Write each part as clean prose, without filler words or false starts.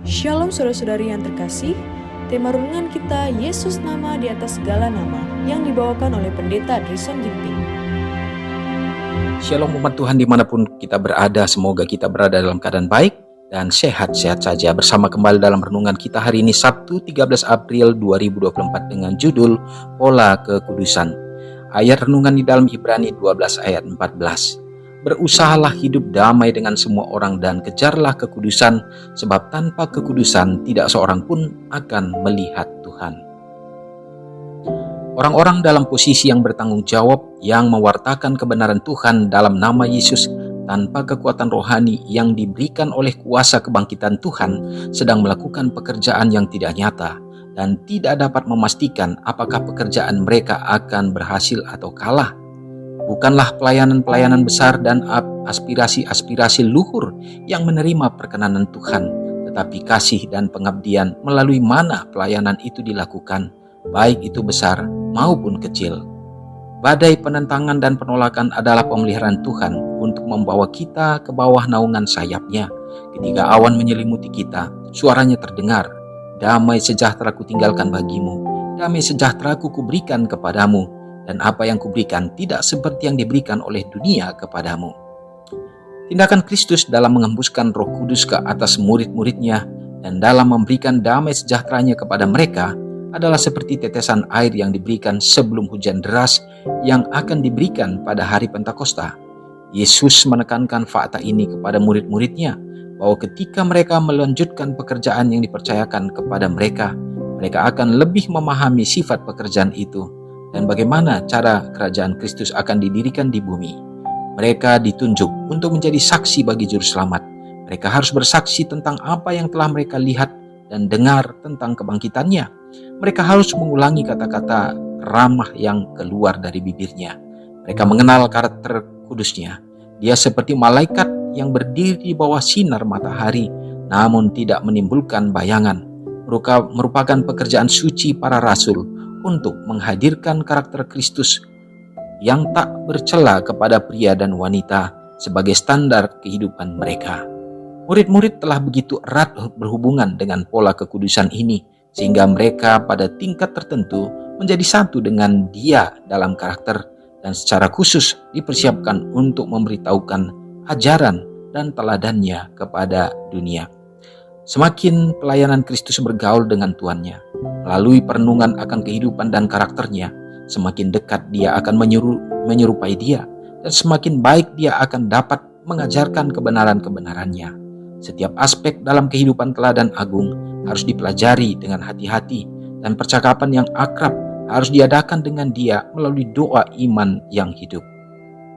Shalom saudara-saudari yang terkasih, tema renungan kita Yesus nama di atas segala nama yang dibawakan oleh Pendeta Drison Ginting. Shalom umat Tuhan dimanapun kita berada, semoga kita berada dalam keadaan baik dan sehat-sehat saja. Bersama kembali dalam renungan kita hari ini Sabtu 13 April 2024 dengan judul Pola Kekudusan. Ayat renungan di dalam Ibrani 12 ayat 14. Berusahalah hidup damai dengan semua orang dan kejarlah kekudusan, sebab tanpa kekudusan tidak seorang pun akan melihat Tuhan. Orang-orang dalam posisi yang bertanggung jawab yang mewartakan kebenaran Tuhan dalam nama Yesus tanpa kekuatan rohani yang diberikan oleh kuasa kebangkitan Tuhan sedang melakukan pekerjaan yang tidak nyata dan tidak dapat memastikan apakah pekerjaan mereka akan berhasil atau kalah. Bukanlah pelayanan-pelayanan besar dan aspirasi-aspirasi luhur yang menerima perkenanan Tuhan, tetapi kasih dan pengabdian melalui mana pelayanan itu dilakukan, baik itu besar maupun kecil. Badai penentangan dan penolakan adalah pemeliharaan Tuhan untuk membawa kita ke bawah naungan sayap-Nya. Ketika awan menyelimuti kita, suaranya terdengar, "Damai sejahtera kutinggalkan bagimu, damai sejahtera kuberikan kepadamu. Dan apa yang kuberikan tidak seperti yang diberikan oleh dunia kepadamu." Tindakan Kristus dalam mengembuskan Roh Kudus ke atas murid-muridnya dan dalam memberikan damai sejahteranya kepada mereka adalah seperti tetesan air yang diberikan sebelum hujan deras yang akan diberikan pada hari Pentakosta. Yesus menekankan fakta ini kepada murid-muridnya bahwa ketika mereka melanjutkan pekerjaan yang dipercayakan kepada mereka, mereka akan lebih memahami sifat pekerjaan itu dan bagaimana cara kerajaan Kristus akan didirikan di bumi. Mereka ditunjuk untuk menjadi saksi bagi juru selamat. Mereka harus bersaksi tentang apa yang telah mereka lihat dan dengar tentang kebangkitannya. Mereka harus mengulangi kata-kata ramah yang keluar dari bibirnya. Mereka mengenal karakter kudusnya. Dia seperti malaikat yang berdiri di bawah sinar matahari, namun tidak menimbulkan bayangan. Merupakan pekerjaan suci para rasul untuk menghadirkan karakter Kristus yang tak bercela kepada pria dan wanita sebagai standar kehidupan mereka. Murid-murid telah begitu erat berhubungan dengan pola kekudusan ini sehingga mereka pada tingkat tertentu menjadi satu dengan Dia dalam karakter dan secara khusus dipersiapkan untuk memberitahukan ajaran dan teladannya kepada dunia. Semakin pelayanan Kristus bergaul dengan Tuannya, melalui perenungan akan kehidupan dan karakternya, semakin dekat dia akan menyerupai dia, dan semakin baik dia akan dapat mengajarkan kebenaran-kebenarannya. Setiap aspek dalam kehidupan teladan agung harus dipelajari dengan hati-hati, dan percakapan yang akrab harus diadakan dengan dia melalui doa iman yang hidup.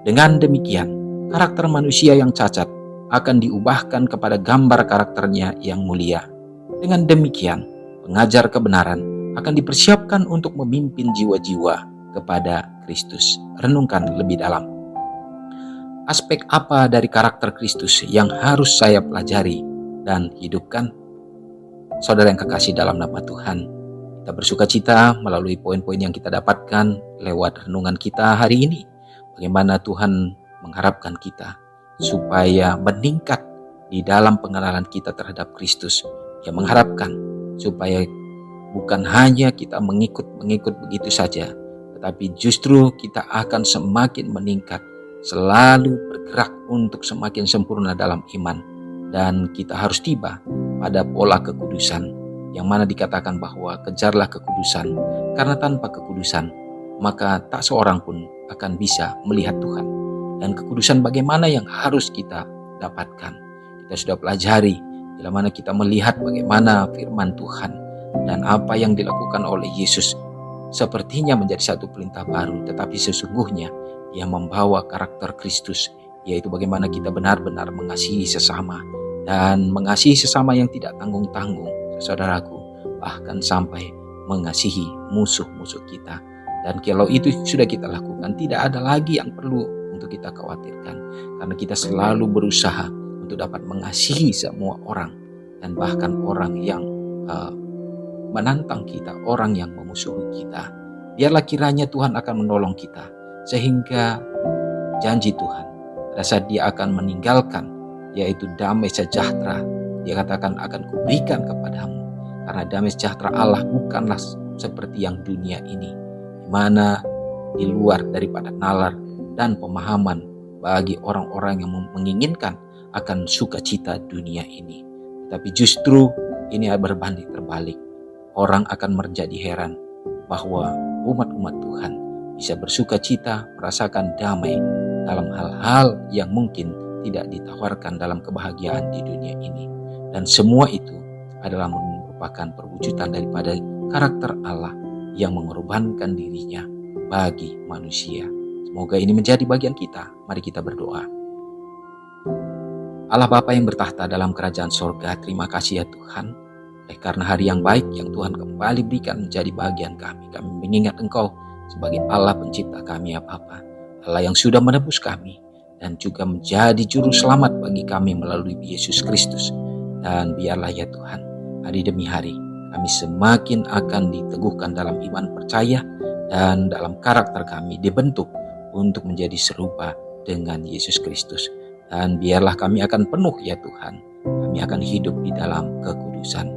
Dengan demikian, karakter manusia yang cacat akan diubahkan kepada gambar karakternya yang mulia. Dengan demikian, pengajar kebenaran akan dipersiapkan untuk memimpin jiwa-jiwa kepada Kristus. Renungkan lebih dalam. Aspek apa dari karakter Kristus yang harus saya pelajari dan hidupkan? Saudara yang kekasih dalam nama Tuhan, kita bersuka cita melalui poin-poin yang kita dapatkan lewat renungan kita hari ini. Bagaimana Tuhan mengharapkan kita supaya meningkat di dalam pengenalan kita terhadap Kristus. Dia mengharapkan supaya bukan hanya kita mengikut begitu saja, tetapi justru kita akan semakin meningkat, selalu bergerak untuk semakin sempurna dalam iman. Dan kita harus tiba pada pola kekudusan, yang mana dikatakan bahwa kejarlah kekudusan, karena tanpa kekudusan, maka tak seorang pun akan bisa melihat Tuhan. Dan kekudusan bagaimana yang harus kita dapatkan. Kita sudah pelajari bila mana kita melihat bagaimana firman Tuhan dan apa yang dilakukan oleh Yesus sepertinya menjadi satu perintah baru, tetapi sesungguhnya Dia membawa karakter Kristus, yaitu bagaimana kita benar-benar mengasihi sesama dan mengasihi sesama yang tidak tanggung-tanggung, saudaraku, bahkan sampai mengasihi musuh-musuh kita. Dan kalau itu sudah kita lakukan, tidak ada lagi yang perlu untuk kita khawatirkan, karena kita selalu berusaha untuk dapat mengasihi semua orang dan bahkan orang yang menantang kita, orang yang memusuhi kita. Biarlah kiranya Tuhan akan menolong kita sehingga janji Tuhan pada saat Dia akan meninggalkan, yaitu damai sejahtera Dia katakan akan kuberikan kepadamu. Karena damai sejahtera Allah bukanlah seperti yang dunia ini, di mana di luar daripada nalar dan pemahaman bagi orang-orang yang menginginkan akan sukacita dunia ini. Tapi justru ini berbanding terbalik. Orang akan menjadi heran bahwa umat-umat Tuhan bisa bersukacita, merasakan damai dalam hal-hal yang mungkin tidak ditawarkan dalam kebahagiaan di dunia ini. Dan semua itu adalah merupakan perwujudan daripada karakter Allah yang mengorbankan dirinya bagi manusia. Semoga ini menjadi bagian kita. Mari kita berdoa. Allah Bapa yang bertahta dalam kerajaan sorga, terima kasih ya Tuhan, karena hari yang baik yang Tuhan kembali berikan menjadi bagian kami. Kami mengingat Engkau sebagai Allah pencipta kami ya Bapa, Allah yang sudah menebus kami dan juga menjadi juru selamat bagi kami melalui Yesus Kristus. Dan biarlah ya Tuhan, hari demi hari kami semakin akan diteguhkan dalam iman percaya dan dalam karakter kami dibentuk untuk menjadi serupa dengan Yesus Kristus. Dan biarlah kami akan penuh ya Tuhan, kami akan hidup di dalam kekudusan.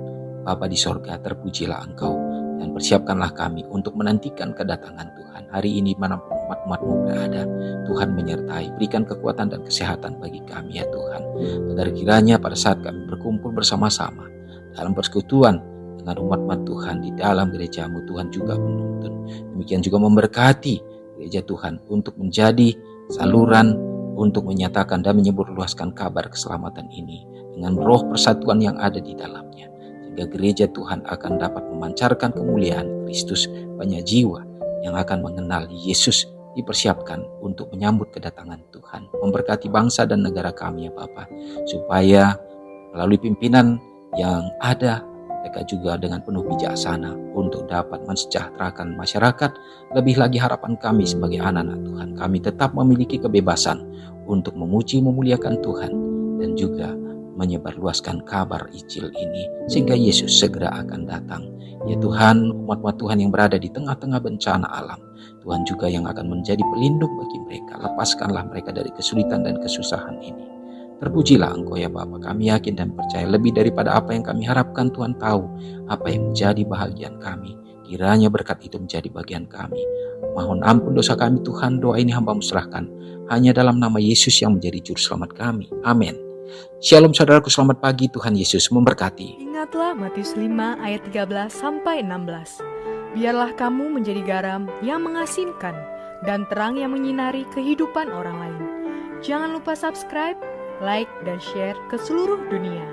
Bapa di sorga, terpujilah Engkau dan persiapkanlah kami untuk menantikan kedatangan Tuhan. Hari ini manapun umat-umat-Mu berada, Tuhan menyertai, berikan kekuatan dan kesehatan bagi kami ya Tuhan. Agar kiranya pada saat kami berkumpul bersama-sama dalam persekutuan dengan umat-umat Tuhan di dalam gereja-Mu, Tuhan juga menuntun. Demikian juga memberkati gereja Tuhan untuk menjadi saluran untuk menyatakan dan menyebarluaskan kabar keselamatan ini dengan roh persatuan yang ada di dalamnya. Sehingga gereja Tuhan akan dapat memancarkan kemuliaan Kristus, banyak jiwa yang akan mengenal Yesus dipersiapkan untuk menyambut kedatangan Tuhan. Memberkati bangsa dan negara kami ya Bapa, supaya melalui pimpinan yang ada, mereka juga dengan penuh bijaksana untuk dapat mensejahterakan masyarakat. Lebih lagi harapan kami sebagai anak-anak Tuhan, kami tetap memiliki kebebasan untuk memuji memuliakan Tuhan dan juga menyebarluaskan kabar Injil ini sehingga Yesus segera akan datang. Ya Tuhan, umat-umat Tuhan yang berada di tengah-tengah bencana alam, Tuhan juga yang akan menjadi pelindung bagi mereka. Lepaskanlah mereka dari kesulitan dan kesusahan ini. Terpujilah Engkau ya Bapa, kami yakin dan percaya lebih daripada apa yang kami harapkan. Tuhan tahu apa yang menjadi bahagian kami. Kiranya berkat itu menjadi bagian kami. Mohon ampun dosa kami Tuhan, doa ini hamba-Mu serahkan hanya dalam nama Yesus yang menjadi juru selamat kami. Amin. Shalom saudaraku, selamat pagi, Tuhan Yesus memberkati. Ingatlah Matius 5 ayat 13-16. Biarlah kamu menjadi garam yang mengasinkan dan terang yang menyinari kehidupan orang lain. Jangan lupa subscribe, like, dan share ke seluruh dunia.